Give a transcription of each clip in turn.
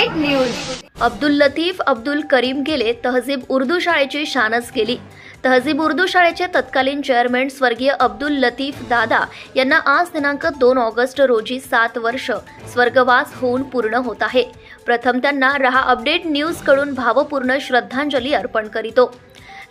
Update news. Abdul Latif Abdul Karim गेले, तहजीब उर्दू शाळेची शानच गेली। तहजीब उर्दू शाळेचे तत्कालीन चेअरमन स्वर्गीय अब्दुल लतीफ दादा यांना आज दिनांक 2 ऑगस्ट रोजी 7 वर्ष स्वर्गवास होऊन पूर्ण होत आहे। प्रथम त्यांना रहा अपडेट न्यूज कडून भावपूर्ण श्रद्धांजली अर्पण करीतो।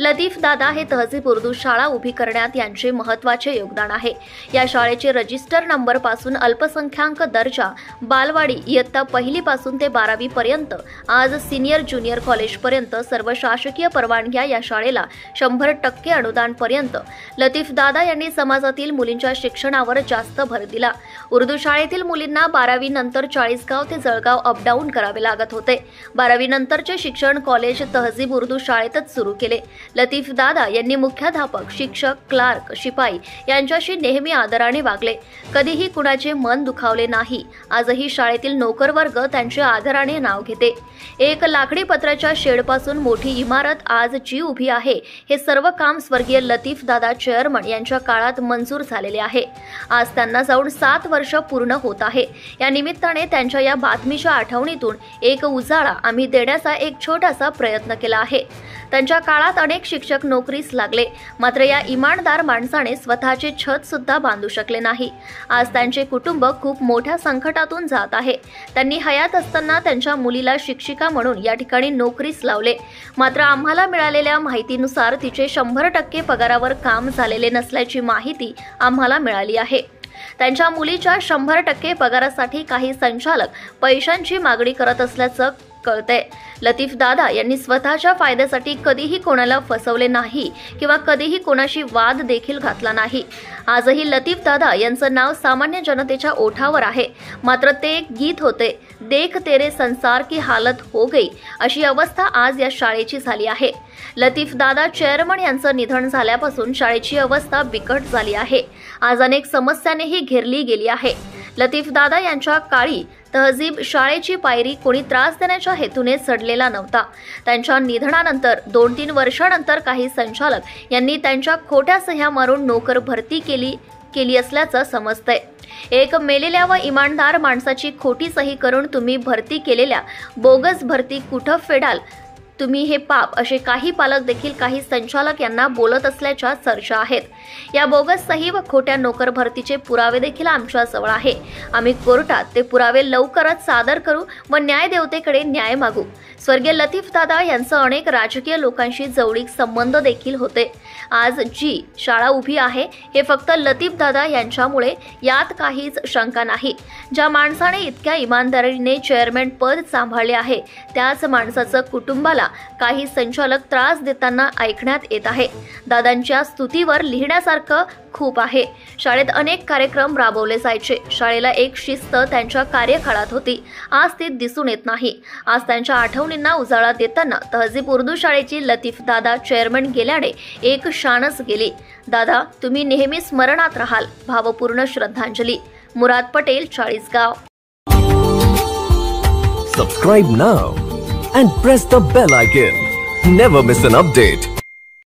लतीफ दादा हे तहजीब उर्दू शाळा उभी करण्यात यांचे महत्त्वाचे योगदान आहे। या शाळेचे रजिस्टर नंबर पासून अल्पसंख्याक दर्जा, बालवाडी इयत्ता 1ली पासून ते 12वी पर्यंत, आज सिनियर ज्युनियर कॉलेज पर्यंत सर्व शासकीय परवानग्या या शाळेला 100% अनुदान पर्यंत लतीफ दादा यांनी समाजातील मुलींच्या शिक्षणावर जास्त भर दिला। उर्दू शाळेतील मुलींना 12वी नंतर 40गाव ते जळगाव अपडाऊन करावे लागत होते। 12वी नंतरचे शिक्षण कॉलेज तहजीब उर्दू शाळेतच सुरू केले। लतीफ दादा यांनी मुख्याध्यापक, शिक्षक, क्लार्क, शिपाई यांच्याशी नेहमी आदराने वागले, कधीही कुणाचे मन दुखावले नाही। आजही शाळेतील नोकरवर्ग त्यांचे आदराने नाव घेते। एक लाकडी पत्राच्या शेडपासून मोठी इमारत आज जी उभी आहे, हे सर्व काम स्वर्गीय लतीफ दादा चेअरमन यांच्या काळात मंजूर झालेले आहे। आज त्यांना जाऊन 7 वर्ष पूर्ण होत आहे। या निमित्ताने त्यांच्या या बातमीच्या आठवणीतून एक उजाळा आम्ही देण्याचा एक छोटासा प्रयत्न केला आहे। त्यांच्या काळात अनेक शिक्षक नोकरीस लागले, मात्र या इमानदार माणसाने स्वतःचे छत सुद्धा बांधू शकले नाही। आज त्यांचे कुटुंब खूप मोठ्या संकटातून जात आहे। त्यांनी हयात असताना त्यांच्या मुलीला शिक्षिका म्हणून या ठिकाणी नोकरीस लावले, मात्र आम्हाला मिळालेल्या माहितीनुसार तिचे 100% पगारावर काम झालेले नसल्याची माहिती आम्हाला मिळाली आहे। त्यांच्या मुलीच्या 100% पगारासाठी काही संचालक पैशांची मागणी करत असल्याचं कळते। लतीफ दादा यांनी स्वतःच्या फायद्यासाठी कधीही कोणाला फसवले नाही किंवा कधीही कोणाशी वाद देखील घातला नाही। आजही लतीफ दादा यांचं नाव सामान्य जनतेच्या ओठावर आहे, मात्र ते एक गीत होते, देख तेरे संसार की हालत हो गई, अशी अवस्था आज या शाळेची झाली आहे। लतीफ दादा चेअरमन यांचं निधन झाल्यापासून शाळेची अवस्था बिकट झाली आहे। आज अनेक समस्यांनीही घेरली गेली आहे। लतीफ दादा यांच्या काळी तहजीब शाळेची पायरी कोणी त्रास देण्याच्या हेतूने चढलेला नव्हता। त्यांच्या निधनानंतर 2-3 वर्षांनंतर काही संचालक यांनी त्यांच्या खोट्या सह्या मारून नोकर भरती केली असल्याचं समजतंय। एक मेलेल्या व इमानदार माणसाची खोटी सही करून तुम्ही भरती केलेल्या बोगस भरती कुठं फेडाल तुम्ही हे पाप, असे काही पालक देखील काही संचालक यांना बोलत असल्याच्या चर्चा आहेत। या बोगस सही व खोट्या नोकर भरतीचे पुरावे देखील आमच्या जवळ आहे। आम्ही कोर्टात ते पुरावे लवकरच सादर करू व न्यायदेवतेकडे न्याय मागू। स्वर्गीय लतीफ दादा यांचं अनेक राजकीय लोकांशी जवळीक संबंध देखील होते। आज जी शाळा उभी आहे, हे फक्त लतीफ दादा यांच्यामुळे, यात काहीच शंका नाही। ज्या माणसाने इतक्या इमानदारीने चेअरमन पद सांभाळले आहे, त्याच माणसाचं कुटुंबाला काही संचालक त्रास देताना ऐकण्यात येत आहे। दादांच्या स्तुतीवर लिहिण्यासारखं खूप आहे। शाळेत अनेक कार्यक्रम राबवले जायचे। शाळेला एक शिस्त त्यांच्या कार्यकाळात होती, आज ती दिसून येत नाही। आज त्यांच्या आठवणींना उजाळा देताना तहजीब उर्दू शाळेची लतीफ दादा चेअरमन गेल्याने एक शानच गेली। दादा, तुम्ही नेहमी स्मरणात राहाल। भावपूर्ण श्रद्धांजली। मुराद Patel, Chalisgaon. Subscribe now and press the bell icon. Never miss an update.